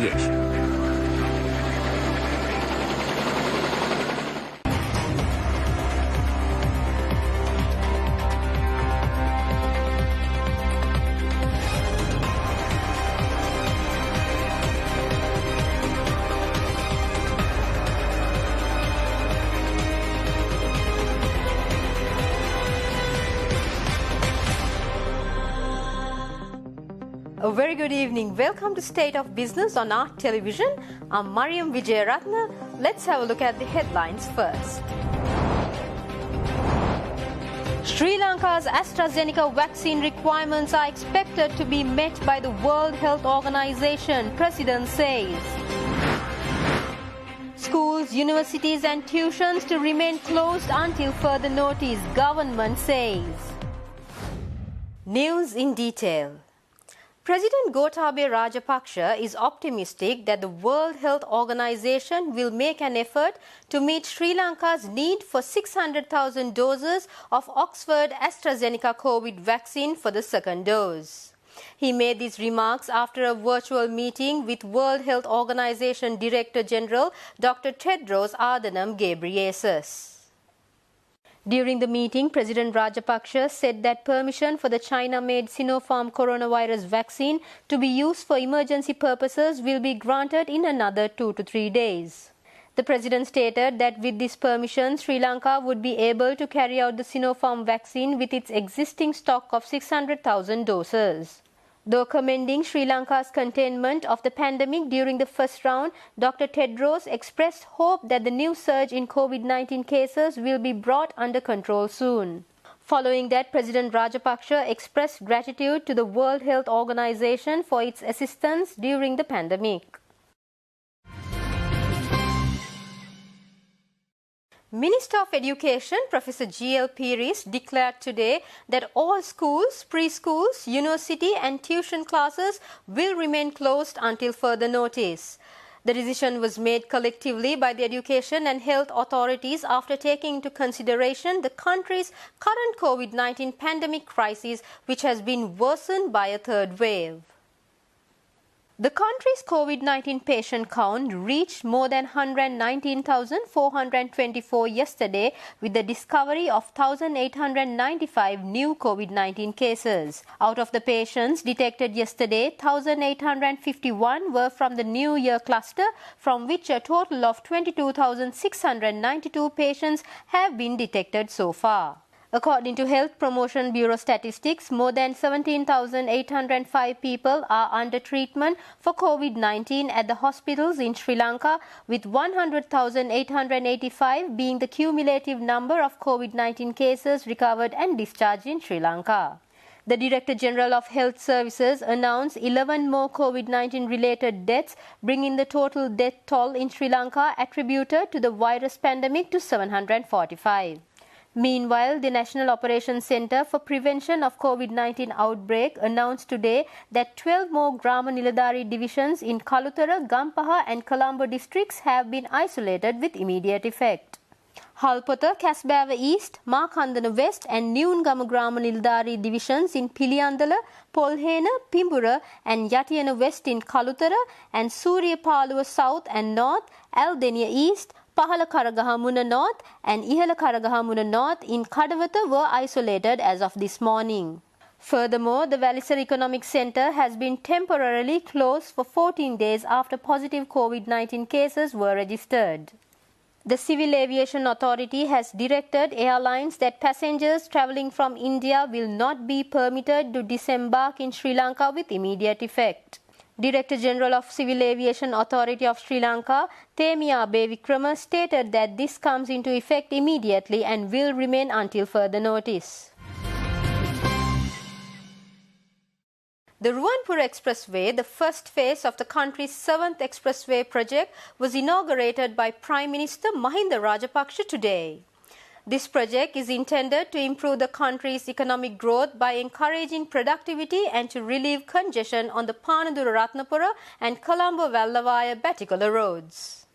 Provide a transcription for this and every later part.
Aviation. A very good evening. Welcome to State of Business on ART Television. I'm Mariam Vijayaratna. Let's have a look at the headlines first. Sri Lanka's AstraZeneca vaccine requirements are expected to be met by the World Health Organization, President says. Schools, universities and tuitions to remain closed until further notice, government says. News in detail. President Gotabaya Rajapaksa is optimistic that the World Health Organization will make an effort to meet Sri Lanka's need for 600,000 doses of Oxford AstraZeneca COVID vaccine for the second dose. He made these remarks after a virtual meeting with World Health Organization Director General Dr. Tedros Adhanom Ghebreyesus. During the meeting, President Rajapaksa said that permission for the China-made Sinopharm coronavirus vaccine to be used for emergency purposes will be granted in another 2 to 3 days. The President stated that with this permission, Sri Lanka would be able to carry out the Sinopharm vaccine with its existing stock of 600,000 doses. Though commending Sri Lanka's containment of the pandemic during the first round, Dr. Tedros expressed hope that the new surge in COVID-19 cases will be brought under control soon. Following that, President Rajapaksa expressed gratitude to the World Health Organization for its assistance during the pandemic. Minister of Education Professor G.L. Peiris declared today that all schools, preschools, university and tuition classes will remain closed until further notice. The decision was made collectively by the education and health authorities after taking into consideration the country's current COVID-19 pandemic crisis, which has been worsened by a third wave. The country's COVID-19 patient count reached more than 119,424 yesterday with the discovery of 1,895 new COVID-19 cases. Out of the patients detected yesterday, 1,851 were from the New Year cluster, from which a total of 22,692 patients have been detected so far. According to Health Promotion Bureau statistics, more than 17,805 people are under treatment for COVID-19 at the hospitals in Sri Lanka, with 100,885 being the cumulative number of COVID-19 cases recovered and discharged in Sri Lanka. The Director General of Health Services announced 11 more COVID-19 related deaths, bringing the total death toll in Sri Lanka attributed to the virus pandemic to 745. Meanwhile, the National Operations Centre for Prevention of COVID-19 Outbreak announced today that 12 more Grama Niladhari divisions in Kalutara, Gampaha and Colombo districts have been isolated with immediate effect. Halpota, Kasbawa East, Makandana West and Newngama Grama Niladhari divisions in Piliandala, Polhena, Pimbura and Yatiyana West in Kalutara and Suryapaluwa South and North, Aldenia East, Pahala Karagahamuna North and Ihala Karagahamuna North in Kadawatha were isolated as of this morning. Furthermore, the Valisar Economic Centre has been temporarily closed for 14 days after positive COVID-19 cases were registered. The Civil Aviation Authority has directed airlines that passengers travelling from India will not be permitted to disembark in Sri Lanka with immediate effect. Director General of Civil Aviation Authority of Sri Lanka, Themiya Bevikrama, stated that this comes into effect immediately and will remain until further notice. The Ruwanpura Expressway, the first phase of the country's 7th expressway project, was inaugurated by Prime Minister Mahinda Rajapaksa today. This project is intended to improve the country's economic growth by encouraging productivity and to relieve congestion on the Panadura Ratnapura and Colombo Vallavaya Batticaloa roads.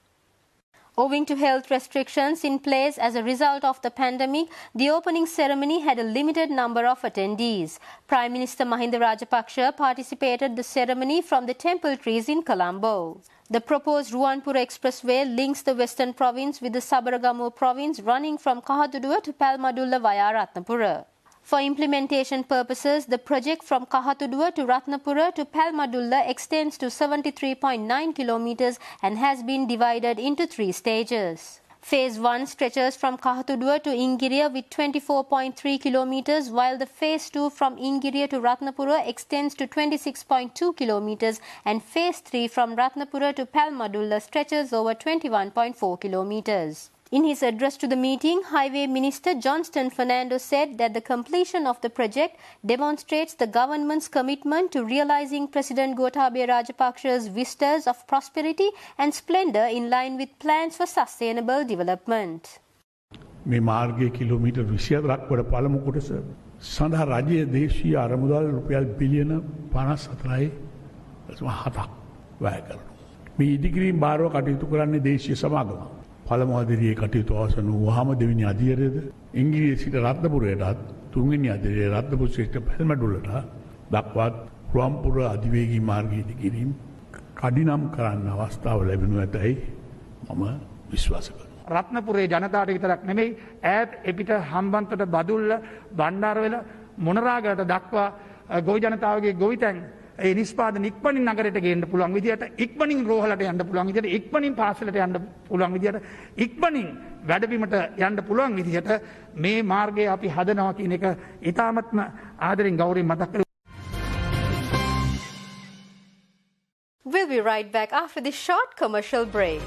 Owing to health restrictions in place as a result of the pandemic, the opening ceremony had a limited number of attendees. Prime Minister Mahinda Rajapaksa participated in the ceremony from the Temple Trees in Colombo. The proposed Ruwanpura Expressway links the Western Province with the Sabaragamuwa Province, running from Kahatuduwa to Palmadulla via Ratnapura. For implementation purposes, the project from Kahatuduwa to Ratnapura to Palmadulla extends to 73.9 kilometers and has been divided into 3 stages. Phase 1 stretches from Kahatuduwa to Ingiriya with 24.3 kilometers, while the Phase 2 from Ingiriya to Ratnapura extends to 26.2 kilometers, and Phase 3 from Ratnapura to Palmadulla stretches over 21.4 kilometers. In his address to the meeting, Highway Minister Johnston Fernando said that the completion of the project demonstrates the government's commitment to realizing President Gotabaya Rajapaksa's vistas of prosperity and splendor in line with plans for sustainable development. මේ මාර්ගයේ kilometre 24ක් වඩ පළමු කොටස සඳහා රජයේ දේශීය අරමුදල් රුපියල් බිලියන 54.7ක් වැය කරනවා. මේ ඉදිකිරීම බාරව කටයුතු කරන්නේ දේශීය සමාගම. පළමු අදිරියේ කටයුතු අවසන් වූවාම දෙවෙනි අදියරේද ඉංග්‍රීසි සිට රත්නපුරයටත් තුන්වෙනි අදිරියේ රත්නපුර සිට පැල්මඩුල්ලට දක්වා රුවන්පුර අධිවේගී මාර්ගය ඉදිකිරීම කඩිනම් කරන්න අවස්ථාව ලැබෙනු ඇතැයි මම විශ්වාස කරනවා. රත්නපුරේ ජනතාවට විතරක් නෙමෙයි ඈත් එපිට හම්බන්තොට බදුල්ල බණ්ඩාරවෙල මොනරාගලට දක්වා ගොවි ජනතාවගේ ගොවිතැන් ඒ නිෂ්පාදන ඉක්මනින් නගරයට ගේන්න පුළුවන් විදියට ඉක්මනින් රෝහලට යන්න පුළුවන් විදියට ඉක්මනින් පාසලට යන්න පුළුවන් විදියට ඉක්මනින් වැඩබිමට යන්න පුළුවන් විදියට මේ මාර්ගය අපි හදනවා කියන එක ඉතාමත්ම ආදරෙන් ගෞරවයෙන් මතක් කරගන්න. We'll be right back after this short commercial break.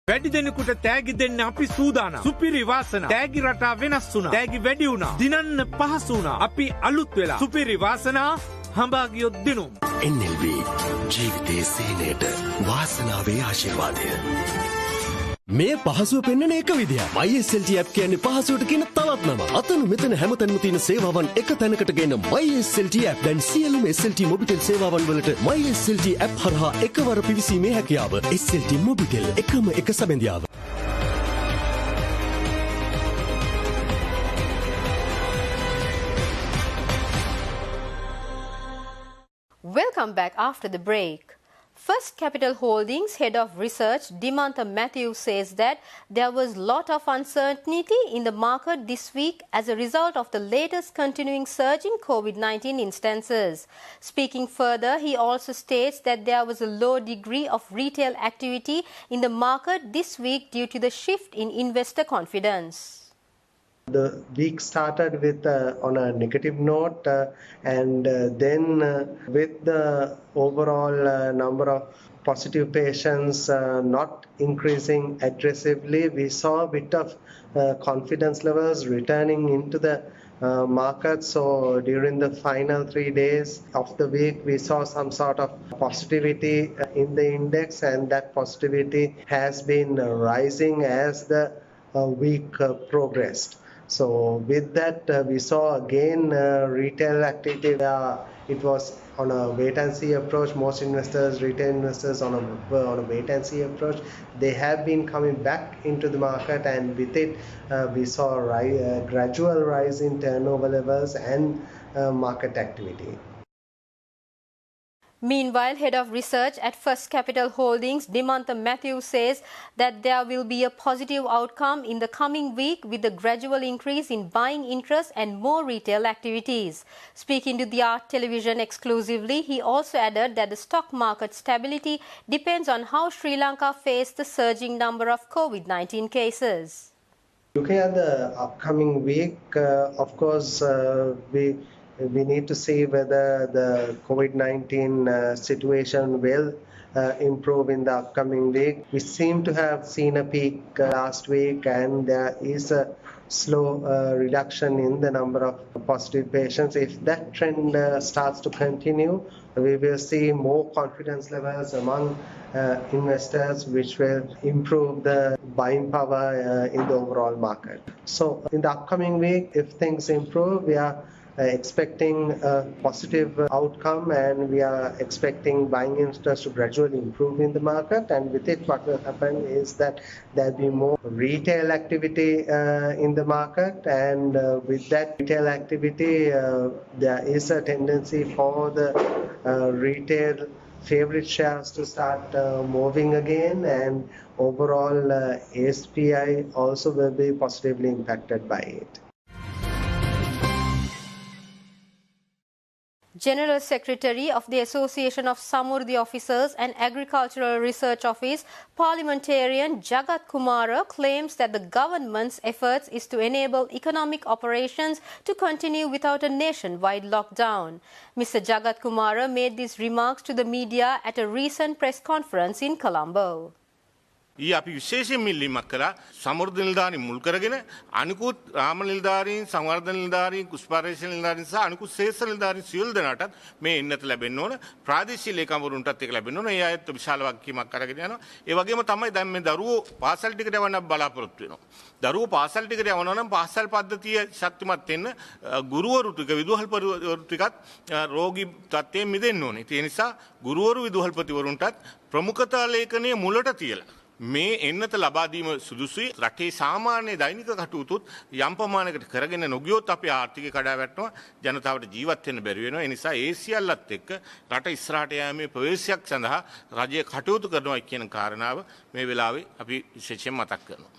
වැඩි දෙනෙකුට තෑගි දෙන්න අපි සූදානම්. සුපිරි වාසනා. තෑගි රටා වෙනස් වුණා. තෑගි වැඩි වුණා. දිනන්න පහසු වුණා. අපි අලුත් වෙලා. සුපිරි වාසනා හඹා ගියොත් දිනුම්. NLB ජීවිතයේ සේනයට වාසනාවේ ආශිර්වාදය. මේ පහසුව පෙන්වන එක විදිය. MySLT app කියන්නේ පහසුවට කියන තවත් නම. අතන මෙතන හැමතැනම තියෙන සේවාවන් එක තැනකට ගෙන MySLT app දැන් සියලුම SLT මොබිටෙල් සේවාවන් වලට MySLT app හරහා එකවර පිවිසීමේ හැකියාව. SLT මොබිටෙල් එකම එක සැබඳියාව. Welcome back after the break. First Capital Holdings head of research Dimantha Matthews says that there was lot of uncertainty in the market this week as a result of the latest continuing surge in COVID-19 instances. Speaking further, he also states that there was a low degree of retail activity in the market this week due to the shift in investor confidence. The week started with on a negative note and then with the overall number of positive patients not increasing aggressively, we saw a bit of confidence levels returning into the market. So during the final 3 days of the week, we saw some sort of positivity in the index, and that positivity has been rising as the week progressed. So with that, we saw again retail activity. It was on a wait-and-see approach. Most investors, retail investors, on a wait-and-see approach. They have been coming back into the market, and with it, we saw a gradual rise in turnover levels and market activity. Meanwhile, head of research at First Capital Holdings, Dimantha Matthews, says that there will be a positive outcome in the coming week with a gradual increase in buying interest and more retail activities. Speaking to the Art Television exclusively, he also added that the stock market stability depends on how Sri Lanka faced the surging number of COVID-19 cases. Looking at the upcoming week, of course, we need to see whether the COVID-19 situation will improve in the upcoming week. We seem to have seen a peak last week, and there is a slow reduction in the number of positive patients. If that trend starts to continue, we will see more confidence levels among investors, which will improve the buying power in the overall market. So in the upcoming week, if things improve, we are expecting a positive outcome, and we are expecting buying interest to gradually improve in the market. And with it, what will happen is that there'll be more retail activity in the market, and with that retail activity, there is a tendency for the retail favorite shares to start moving again, and overall ASPI also will be positively impacted by it. General Secretary of the Association of Samurdhi Officers and Agricultural Research Office, Parliamentarian Jagat Kumara, claims that the government's efforts is to enable economic operations to continue without a nationwide lockdown. Mr. Jagat Kumara made these remarks to the media at a recent press conference in Colombo. අපි විශේෂයෙන් මිල්ලීමක් කළා සමෘද්ධ නිලධාරීන් මුල් කරගෙන අනිකුත් රාම නිලධාරීන් සංවර්ධන නිලධාරීන් කුෂ්පාරේෂණ නිලධාරීන් සහ අනිකුත් ශේෂ නිලධාරීන් සියලු දෙනාටත් මේ එන්නත ලැබෙන්න ඕන ප්‍රාදේශීය ලේකම්වරුන්ටත් ඒක ලැබෙන්න ඕන ඒ අයත් විශාල වගකීමක් අරගෙන යනවා ඒ වගේම තමයි දැන් මේ දරුවෝ පාසල් ටිකට යවන්න බලාපොරොත්තු වෙනවා දරුවෝ පාසල් ටිකට යවනවා නම් පාසල් පද්ධතිය ශක්තිමත් වෙන්න ගුරුවරු ටික විදුහල්පතිවරු ටිකත් රෝගී තත්ත්වයෙන් මිදෙන්න ඕනේ ඒ නිසා ගුරුවරු විදුහල්පතිවරුන්ටත් ප්‍රමුඛතා ලේඛනයේ මුලට තියලා මේ එන්නත ලබා දීම සුදුසුයි රටේ සාමාන්‍ය දෛනික කටයුතුත් යම් ප්‍රමාණයකට කරගෙන නොගියොත් අපේ ආර්ථිකය කඩා වැටෙනවා ජනතාවට ජීවත් වෙන්න බැරි වෙනවා ඒ නිසා ඒ සියල්ලත් එක්ක රට ඉස්සරහට යෑමේ ප්‍රවේශයක් සඳහා රජය කටයුතු කරනවා කියන කාරණාව මේ වෙලාවේ අපි විශේෂයෙන් මතක් කරනවා.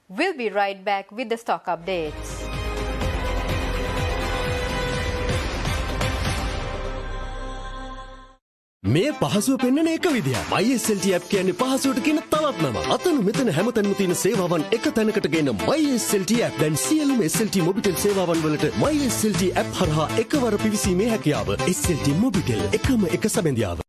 We'll be right back with the stock updates. මේ පහසුව පෙන්වන එක විදියක්. MySLT app කියන්නේ පහසුවට කියන තවත් නමක්. අතන මෙතන හැමතැනම තියෙන සේවාවන් එක තැනකට ගෙන MySLT app. දැන් සියලුම SLT මොබිටෙල් සේවාවන් වලට MySLT app හරහා එකවර පිවිසීමේ හැකියාව. SLT මොබිටෙල් එකම එක සැබඳියාව.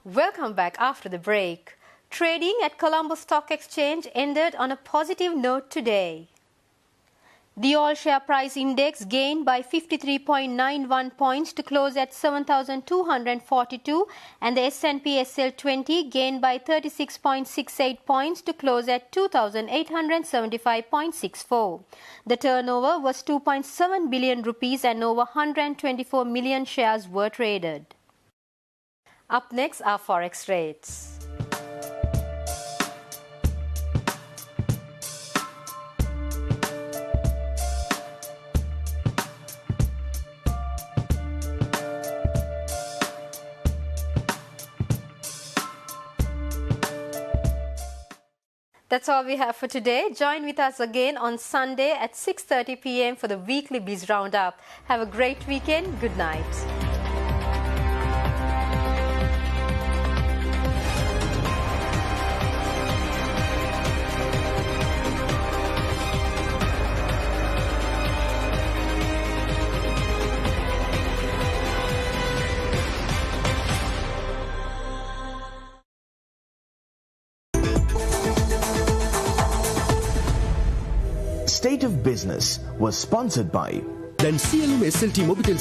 Welcome back after the break. Trading at Colombo Stock Exchange ended on a positive note today. The all-share price index gained by 53.91 points to close at 7,242 and the S&P SL 20 gained by 36.68 points to close at 2,875.64. The turnover was 2.7 billion rupees and over 124 million shares were traded. Up next are forex rates. That's all we have for today. Join with us again on Sunday at 6:30 p.m. for the weekly Biz Roundup. Have a great weekend. Good night. State of Business was sponsored by දැන් සියලුම SLT Mobitel